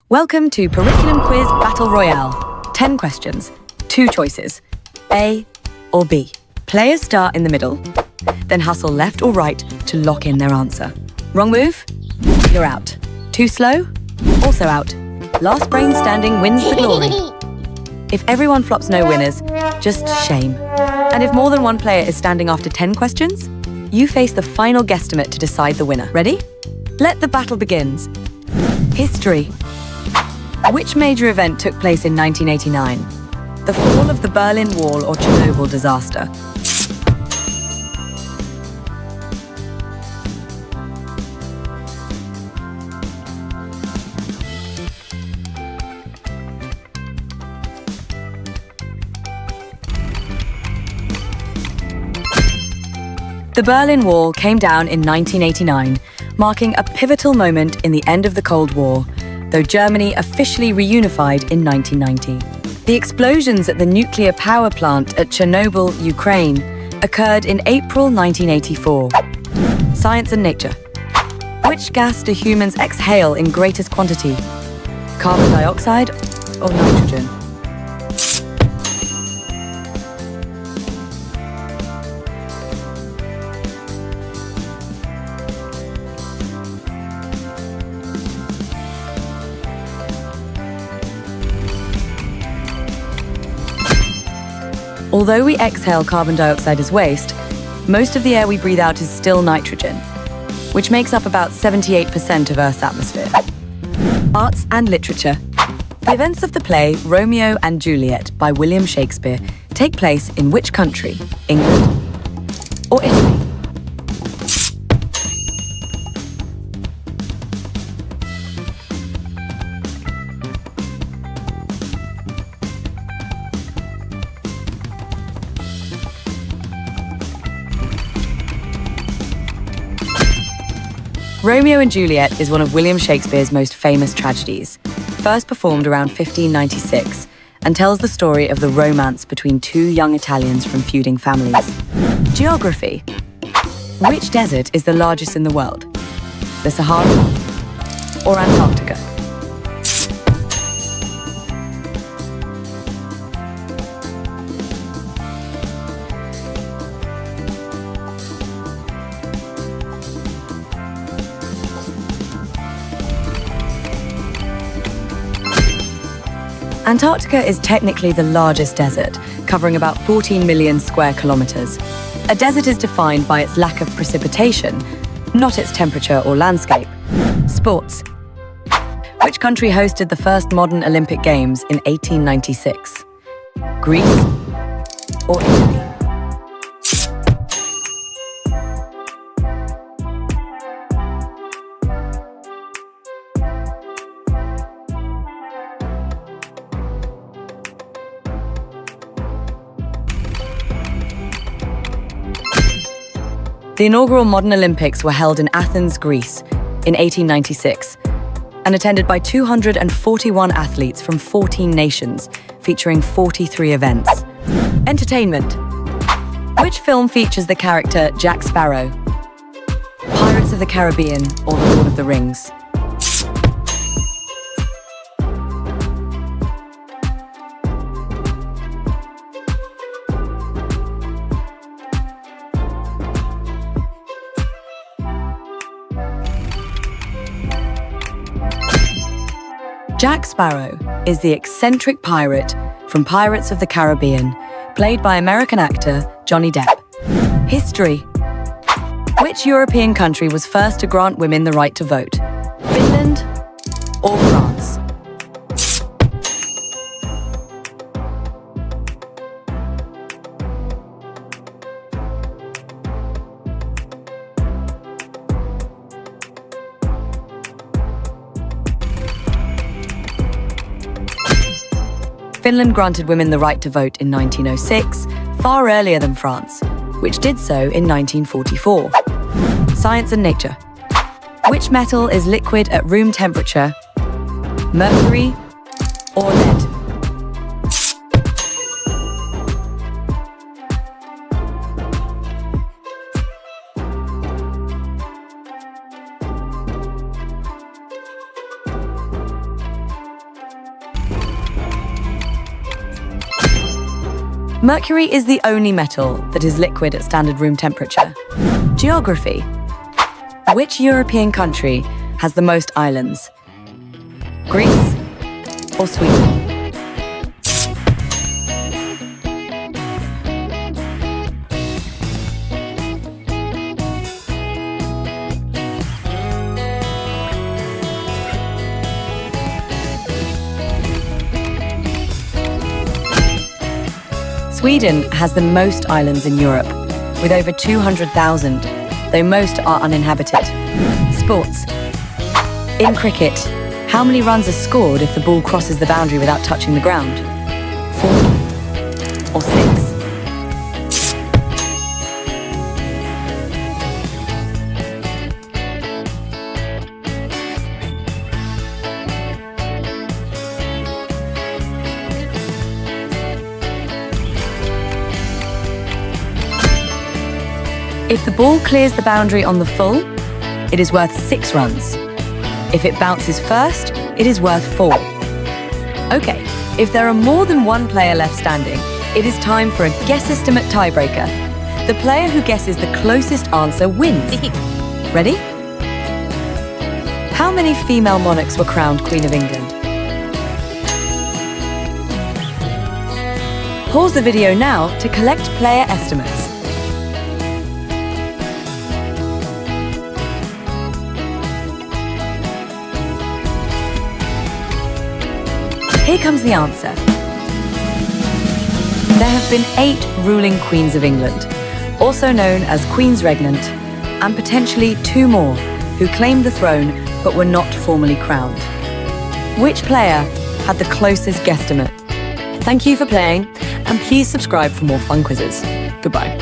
Welcome to Curriculum Quiz Battle Royale. 10 questions, 2 choices, A or B. Players start in the middle, then hustle left or right to lock in their answer. Wrong move? You're out. Too slow? Also out. Last brain standing wins the glory. If everyone flops no winners, just shame. And if more than one player is standing after 10 questions, you face the final guesstimate to decide the winner. Ready? Let the battle begins. History. Which major event took place in 1989? The fall of the Berlin Wall or Chernobyl disaster? The Berlin Wall came down in 1989, marking a pivotal moment in the end of the Cold War, though Germany officially reunified in 1990. The explosions at the nuclear power plant at Chernobyl, Ukraine, occurred in April 1984. Science and nature. Which gas do humans exhale in greatest quantity? Carbon dioxide or nitrogen? Although we exhale carbon dioxide as waste, most of the air we breathe out is still nitrogen, which makes up about 78% of Earth's atmosphere. Arts and literature. The events of the play Romeo and Juliet by William Shakespeare take place in which country? England or Italy? Romeo and Juliet is one of William Shakespeare's most famous tragedies, first performed around 1596, and tells the story of the romance between two young Italians from feuding families. Geography. Which desert is the largest in the world? The Sahara or Antarctica? Antarctica is technically the largest desert, covering about 14 million square kilometers. A desert is defined by its lack of precipitation, not its temperature or landscape. Sports. Which country hosted the first modern Olympic Games in 1896? Greece or Italy? The inaugural modern Olympics were held in Athens, Greece, in 1896, and attended by 241 athletes from 14 nations, featuring 43 events. Entertainment. Which film features the character Jack Sparrow? Pirates of the Caribbean or The Lord of the Rings? Jack Sparrow is the eccentric pirate from Pirates of the Caribbean, played by American actor Johnny Depp. History. Which European country was first to grant women the right to vote? Finland or France? Finland granted women the right to vote in 1906, far earlier than France, which did so in 1944. Science and nature. Which metal is liquid at room temperature? Mercury or lead? Mercury is the only metal that is liquid at standard room temperature. Geography. Which European country has the most islands? Greece or Sweden? Sweden has the most islands in Europe, with over 200,000, though most are uninhabited. Sports. In cricket, how many runs are scored if the ball crosses the boundary without touching the ground? 4 or 6? If the ball clears the boundary on the full, it is worth 6 runs. If it bounces first, it is worth 4. Okay, if there are more than one player left standing, it is time for a Guesstimate tiebreaker. The player who guesses the closest answer wins. Ready? How many female monarchs were crowned Queen of England? Pause the video now to collect player estimates. Here comes the answer. There have been 8 ruling Queens of England, also known as Queens Regnant, and potentially 2 more who claimed the throne but were not formally crowned. Which player had the closest guesstimate? Thank you for playing, and please subscribe for more fun quizzes. Goodbye.